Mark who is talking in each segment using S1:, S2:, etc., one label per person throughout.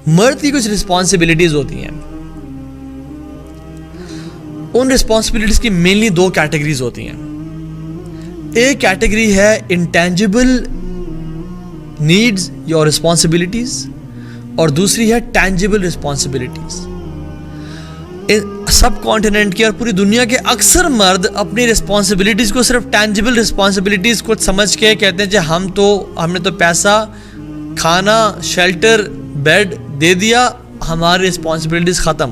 S1: مرد کی کچھ رسپانسبلٹیز ہوتی ہیں. ان رسپانسبلٹیز کی مینلی 2 کیٹیگریز ہوتی ہیں. ایک کیٹیگری ہے انٹینجبل نیڈز یا رسپانسبلٹیز, اور دوسری ہے ٹینجبل رسپانسبلٹیز. سب کانٹیننٹ کے اور پوری دنیا کے اکثر مرد اپنی رسپانسبلٹیز کو صرف ٹینجبل رسپانسبلٹیز کو سمجھ کے کہتے ہیں کہ ہم نے تو پیسہ, کھانا, شیلٹر, بیڈ دے دیا, ہماری رسپانسبلٹیز ختم.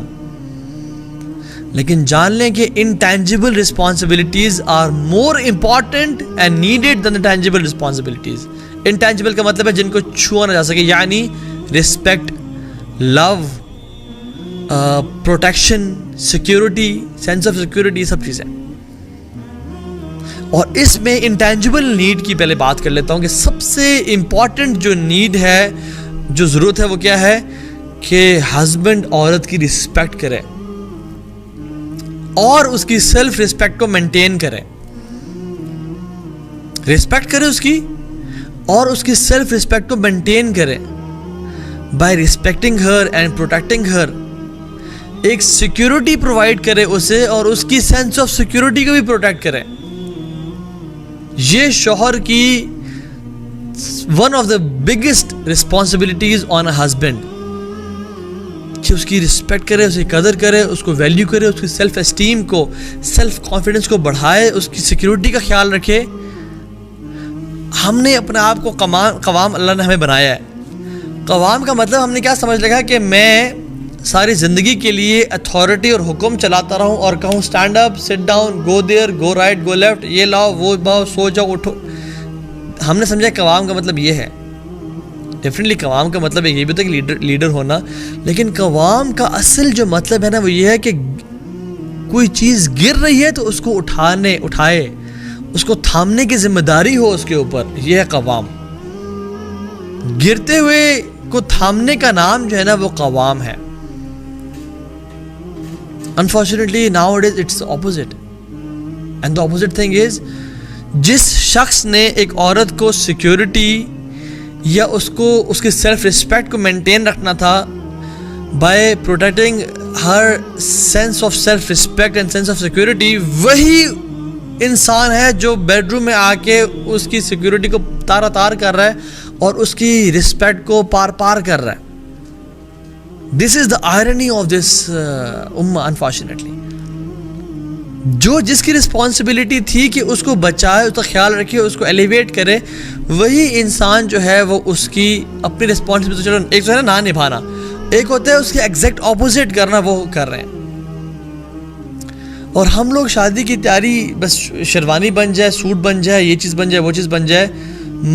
S1: لیکن جان لیں کہ intangible responsibilities are more important and needed than tangible responsibilities. Intangible کا مطلب ہے جن کو چھوا نہ جا سکے, یعنی respect, love, protection, security, sense of security, سب چیزیں. اور اس میں انٹینجبل نیڈ کی پہلے بات کر لیتا ہوں کہ سب سے امپورٹنٹ جو نیڈ ہے, جو ضرورت ہے, وہ کیا ہے کہ ہسبینڈ عورت کی رسپیکٹ کرے اور اس کی سیلف رسپیکٹ کو مینٹین کرے. رسپیکٹ کرے اس کی اور اس کی سیلف رسپیکٹ کو مینٹین کرے. By respecting her and protecting her, ایک سیکیورٹی پرووائڈ کرے اسے اور اس کی سینس آف سیکیورٹی کو بھی پروٹیکٹ کرے. یہ شوہر کی one of the biggest responsibilities on a husband, کہ اس کی رسپیکٹ کرے, اسے قدر کرے, اس کو ویلیو کرے, اس کی سیلف اسٹیم کو, سیلف کانفیڈنس کو بڑھائے, اس کی سیکیورٹی کا خیال رکھے. ہم نے اپنے آپ کو قوام اللہ نے ہمیں بنایا ہے. قوام کا مطلب ہم نے کیا سمجھ لگا کہ میں ساری زندگی کے لیے اتھارٹی اور حکم چلاتا رہوں اور کہوں stand up, sit down, go there, go right, go left, یہ لاؤ, وہ باؤ, سو جاؤ, اٹھو. ہم نے سمجھا قوام کا مطلب یہ ہے. ڈیفینیٹلی قوام کا مطلب یہ بھی تھا کہ لیڈر ہونا, لیکن قوام کا اصل جو مطلب ہے نا وہ یہ ہے کہ کوئی چیز گر رہی ہے تو اس کو اٹھائے, اس کو تھامنے کی ذمہ داری ہو اس کے اوپر. یہ ہے قوام. گرتے ہوئے کو تھامنے کا نام جو ہے نا وہ قوام ہے. Unfortunately nowadays it's the opposite, and the opposite thing is جس شخص نے ایک عورت کو سیکیورٹی یا اس کی سیلف رسپیکٹ کو مینٹین رکھنا تھا by protecting Hare sense of self respect and sense of security, وہی انسان ہے جو بیڈ روم میں آ کے اس کی سیکیورٹی کو تار کر رہا ہے اور اس کی رسپیکٹ کو پار کر رہا ہے. دس از دا آئرنی آف دس امہ انفارچونیٹلی. جس کی رسپانسبلٹی تھی کہ اس کو بچائے, اس کا خیال رکھے, اس کو ایلیویٹ کرے, وہی انسان جو ہے وہ اس کی اپنی رسپانسبلٹی, چلو ایک تو ہے نا نبھانا, ایک ہوتا ہے اس کے ایگزیکٹ اپوزٹ کرنا, وہ کر رہے ہیں. اور ہم لوگ شادی کی تیاری بس شیروانی بن جائے, سوٹ بن جائے, یہ چیز بن جائے, وہ چیز بن جائے.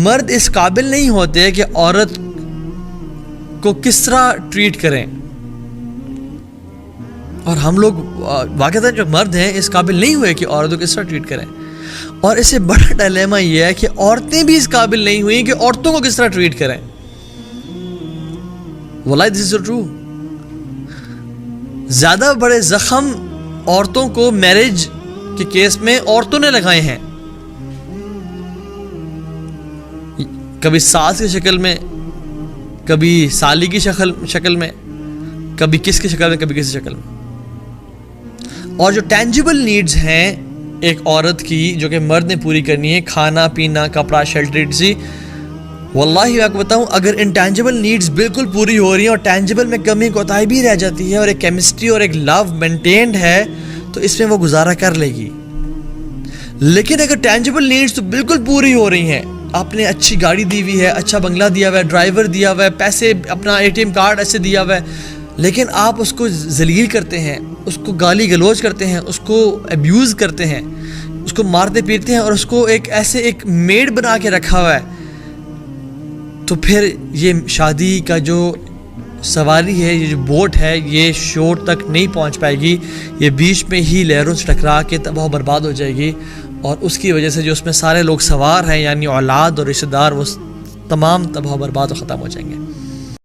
S1: مرد اس قابل نہیں ہوتے کہ عورت کو کس طرح ٹریٹ کریں, اور ہم لوگ واقعتاً جو مرد ہیں اس قابل نہیں ہوئے کہ عورتوں کو کس طرح ٹریٹ کریں. اور اس سے بڑا ڈائلیما یہ ہے کہ عورتیں بھی اس قابل نہیں ہوئی کہ عورتوں کو کس طرح ٹریٹ کریں. واللہ دس از ٹرو. زیادہ بڑے زخم عورتوں کو میرج کے کیس میں عورتوں نے لگائے ہیں, کبھی ساس کی شکل میں, کبھی سالی کی شکل میں, کبھی کس کی شکل میں, کبھی کسی شکل میں. اور جو ٹینجیبل نیڈز ہیں ایک عورت کی جو کہ مرد نے پوری کرنی ہے, کھانا پینا, کپڑا, شیلٹر, سی, واللہ میں آپ کو بتاؤں اگر انٹینجیبل نیڈز بالکل پوری ہو رہی ہیں اور ٹینجیبل میں کمی کوتاہی بھی رہ جاتی ہے اور ایک کیمسٹری اور ایک لو مینٹینڈ ہے تو اس میں وہ گزارا کر لے گی. لیکن اگر ٹینجیبل نیڈز تو بالکل پوری ہو رہی ہیں, آپ نے اچھی گاڑی دی ہوئی ہے, اچھا بنگلہ دیا ہوا ہے, ڈرائیور دیا ہوا ہے, پیسے اپنا ATM کارڈ ایسے دیا ہوا ہے, لیکن آپ اس کو ذلیل کرتے ہیں, اس کو گالی گلوچ کرتے ہیں, اس کو ابیوز کرتے ہیں, اس کو مارتے پیٹتے ہیں اور اس کو ایک میڈ بنا کے رکھا ہوا ہے, تو پھر یہ شادی کا جو سواری ہے, یہ جو بوٹ ہے, یہ شور تک نہیں پہنچ پائے گی. یہ بیچ میں ہی لہروں سے ٹکرا کے تباہ و برباد ہو جائے گی, اور اس کی وجہ سے جو اس میں سارے لوگ سوار ہیں یعنی اولاد اور رشتہ دار, وہ تمام تباہ و برباد و ختم ہو جائیں گے.